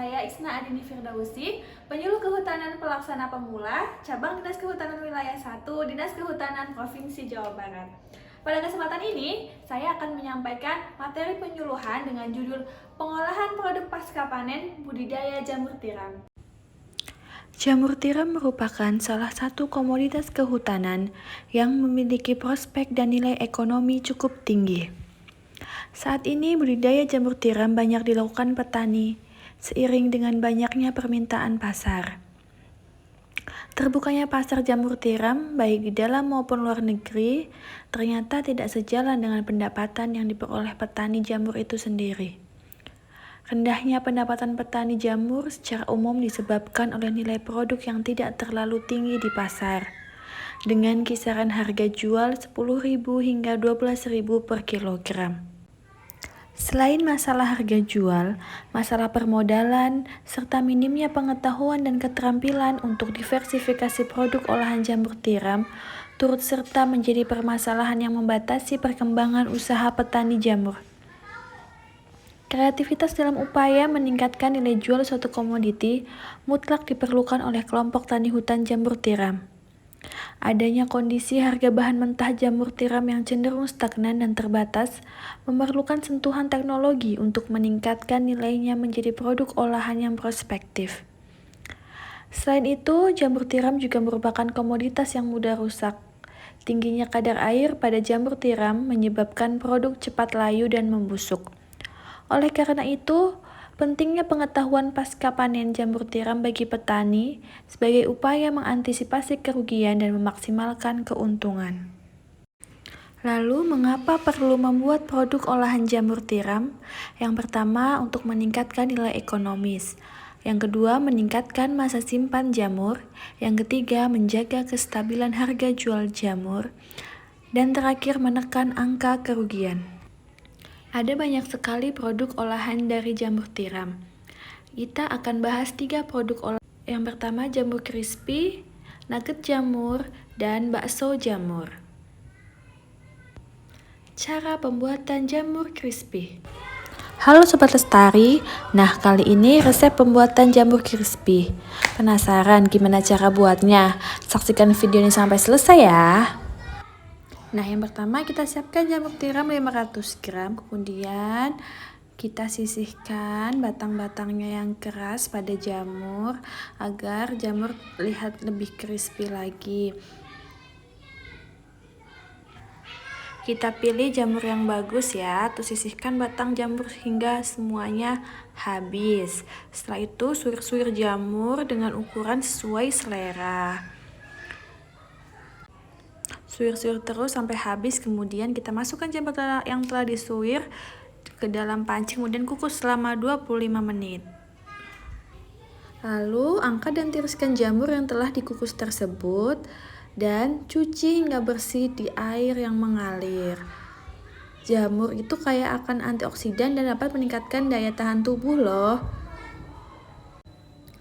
saya Isna Adini Firdausi, Penyuluh Kehutanan Pelaksana Pemula, Cabang Dinas Kehutanan Wilayah 1, Dinas Kehutanan Provinsi Jawa Barat. Pada kesempatan ini, saya akan menyampaikan materi penyuluhan dengan judul Pengolahan Produk Pasca Panen Budidaya Jamur Tiram. Jamur tiram merupakan salah satu komoditas kehutanan yang memiliki prospek dan nilai ekonomi cukup tinggi. Saat ini budidaya jamur tiram banyak dilakukan petani, seiring dengan banyaknya permintaan pasar. Terbukanya pasar jamur tiram, baik di dalam maupun luar negeri, ternyata tidak sejalan dengan pendapatan yang diperoleh petani jamur itu sendiri. Rendahnya pendapatan petani jamur secara umum disebabkan oleh nilai produk yang tidak terlalu tinggi di pasar, dengan kisaran harga jual 10.000 hingga 12.000 per kilogram. Selain masalah harga jual, masalah permodalan, serta minimnya pengetahuan dan keterampilan untuk diversifikasi produk olahan jamur tiram turut serta menjadi permasalahan yang membatasi perkembangan usaha petani jamur. Kreativitas dalam upaya meningkatkan nilai jual suatu komoditi mutlak diperlukan oleh kelompok tani hutan jamur tiram. Adanya kondisi harga bahan mentah jamur tiram yang cenderung stagnan dan terbatas memerlukan sentuhan teknologi untuk meningkatkan nilainya menjadi produk olahan yang prospektif. Selain itu, jamur tiram juga merupakan komoditas yang mudah rusak. Tingginya kadar air pada jamur tiram menyebabkan produk cepat layu dan membusuk. Oleh karena itu, pentingnya pengetahuan pasca panen jamur tiram bagi petani sebagai upaya mengantisipasi kerugian dan memaksimalkan keuntungan. Lalu, mengapa perlu membuat produk olahan jamur tiram? Yang pertama, untuk meningkatkan nilai ekonomis. Yang kedua, meningkatkan masa simpan jamur. Yang ketiga, menjaga kestabilan harga jual jamur. Dan terakhir, menekan angka kerugian. Ada banyak sekali produk olahan dari jamur tiram. Kita akan bahas 3 produk olahan. Yang pertama, jamur crispy, nugget jamur, dan bakso jamur. Cara pembuatan jamur crispy. Halo Sobat Lestari, nah kali ini resep pembuatan jamur crispy. Penasaran gimana cara buatnya? Saksikan video ini sampai selesai ya. Nah, yang pertama kita siapkan jamur tiram 500 gram, kemudian kita sisihkan batang-batangnya yang keras pada jamur agar jamur terlihat lebih crispy lagi. Kita pilih jamur yang bagus ya, terus sisihkan batang jamur hingga semuanya habis. Setelah itu suir-suir jamur dengan ukuran sesuai selera. Suir-suir terus sampai habis, kemudian kita masukkan jamur yang telah disuir ke dalam panci, kemudian kukus selama 25 menit. Lalu angkat dan tiriskan jamur yang telah dikukus tersebut dan cuci hingga bersih di air yang mengalir. Jamur itu kaya akan antioksidan dan dapat meningkatkan daya tahan tubuh loh.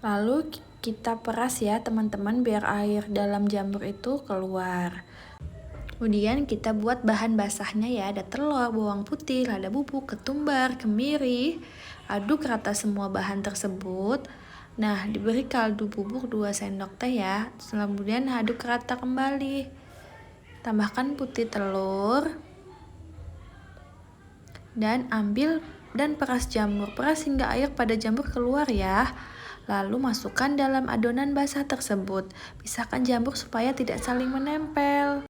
Lalu kita peras ya teman-teman biar air dalam jamur itu keluar. Kemudian kita buat bahan basahnya ya, ada telur, bawang putih, lada bubuk, ketumbar, kemiri. Aduk rata semua bahan tersebut. Nah, diberi kaldu bubuk 2 sendok teh ya. Kemudian aduk rata kembali. Tambahkan putih telur. Dan ambil dan peras jamur. Peras hingga air pada jamur keluar ya. Lalu masukkan dalam adonan basah tersebut. Pisahkan jamur supaya tidak saling menempel.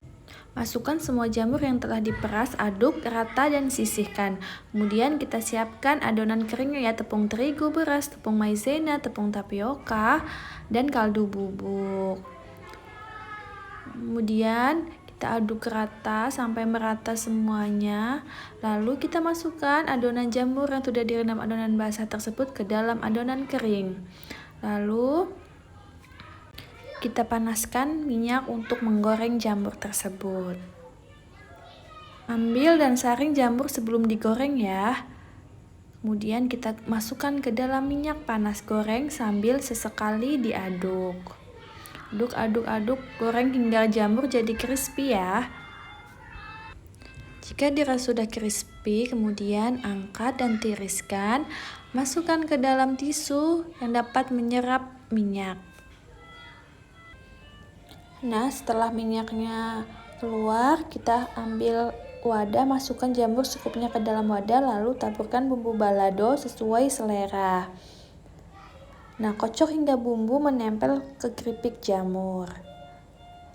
Masukkan semua jamur yang telah diperas, aduk rata dan sisihkan. Kemudian kita siapkan adonan keringnya ya, tepung terigu, beras, tepung maizena, tepung tapioka, dan kaldu bubuk. Kemudian kita aduk rata sampai merata semuanya. Lalu kita masukkan adonan jamur yang sudah direndam adonan basah tersebut ke dalam adonan kering. Lalu kita panaskan minyak untuk menggoreng jamur tersebut. Ambil dan saring jamur sebelum digoreng ya. Kemudian kita masukkan ke dalam minyak panas, goreng sambil sesekali diaduk. Aduk, goreng hingga jamur jadi crispy ya. Jika dirasa sudah crispy, crispy, kemudian angkat dan tiriskan. Masukkan ke dalam tisu yang dapat menyerap minyak. Nah, setelah minyaknya keluar, kita ambil wadah, masukkan jamur secukupnya ke dalam wadah, lalu taburkan bumbu balado sesuai selera. Nah, kocok hingga bumbu menempel ke keripik jamur.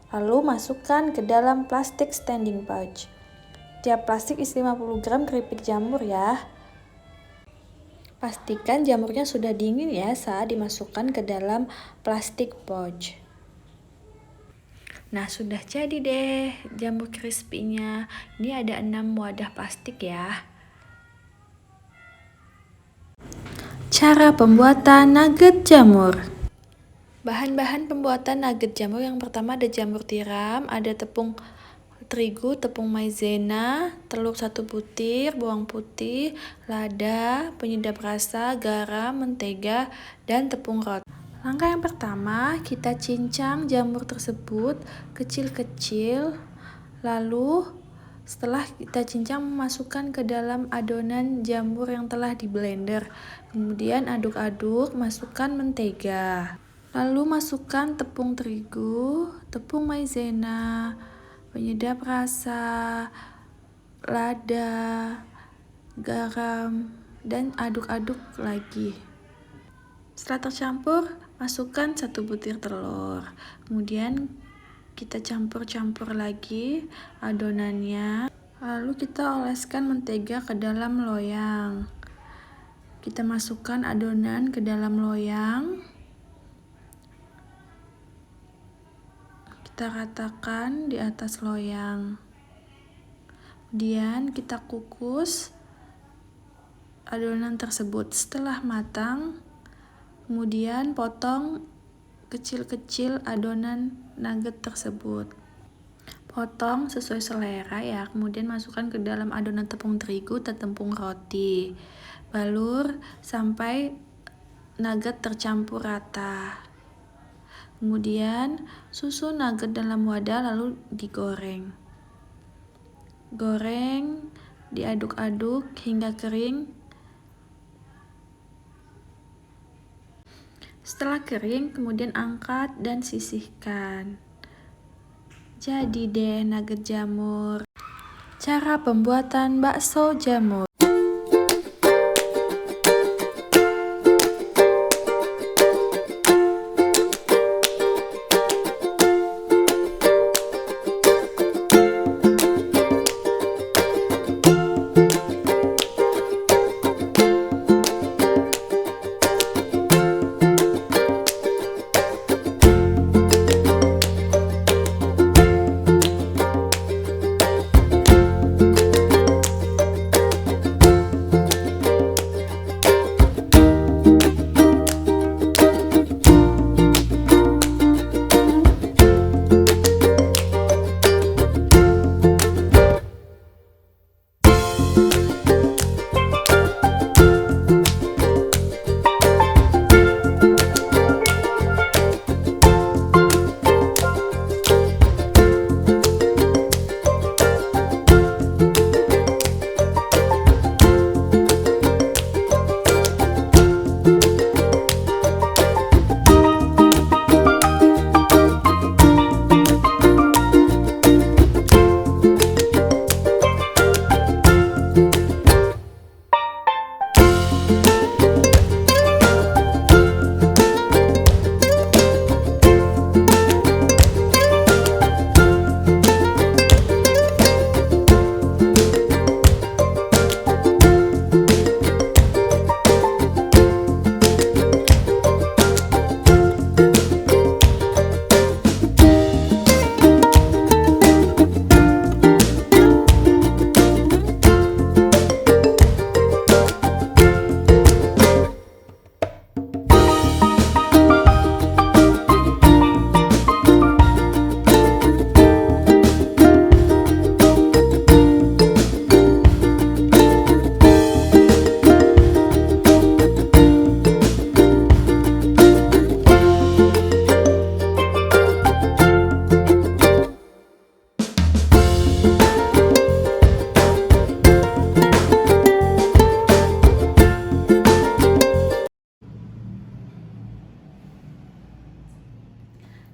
Lalu masukkan ke dalam plastik standing pouch. Tiap plastik isi 50 gram keripik jamur ya. Pastikan jamurnya sudah dingin ya saat dimasukkan ke dalam plastik pouch. Nah, sudah jadi deh jamur crispy-nya. Ini ada 6 wadah plastik ya. Cara pembuatan nugget jamur. Bahan-bahan pembuatan nugget jamur yang pertama ada jamur tiram, ada tepung terigu, tepung maizena, telur 1 butir, bawang putih, lada, penyedap rasa, garam, mentega, dan tepung roti. Langkah yang pertama, kita cincang jamur tersebut kecil-kecil, lalu setelah kita cincang, masukkan ke dalam adonan jamur yang telah di blender. Kemudian aduk-aduk, masukkan mentega. Lalu masukkan tepung terigu, tepung maizena, penyedap rasa, lada, garam, dan aduk-aduk lagi. Setelah tercampur, masukkan 1 butir telur. Kemudian kita campur-campur lagi adonannya. Lalu kita oleskan mentega ke dalam loyang. Kita masukkan adonan ke dalam loyang. Kita ratakan di atas loyang. Kemudian kita kukus adonan tersebut. Setelah matang, kemudian potong kecil-kecil adonan nugget tersebut. Potong sesuai selera ya. Kemudian masukkan ke dalam adonan tepung terigu dan tepung roti. Balur sampai nugget tercampur rata. Kemudian susun nugget dalam wadah lalu digoreng. Goreng, diaduk-aduk hingga kering. Setelah kering, kemudian angkat dan sisihkan. Jadi deh nugget jamur. Cara pembuatan bakso jamur.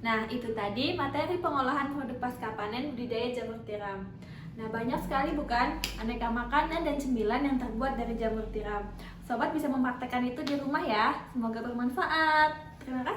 Nah, itu tadi materi pengolahan produk pasca panen budidaya jamur tiram. Nah, banyak sekali bukan aneka makanan dan cemilan yang terbuat dari jamur tiram. Sobat bisa mempraktekkan itu di rumah ya. Semoga bermanfaat. Terima kasih.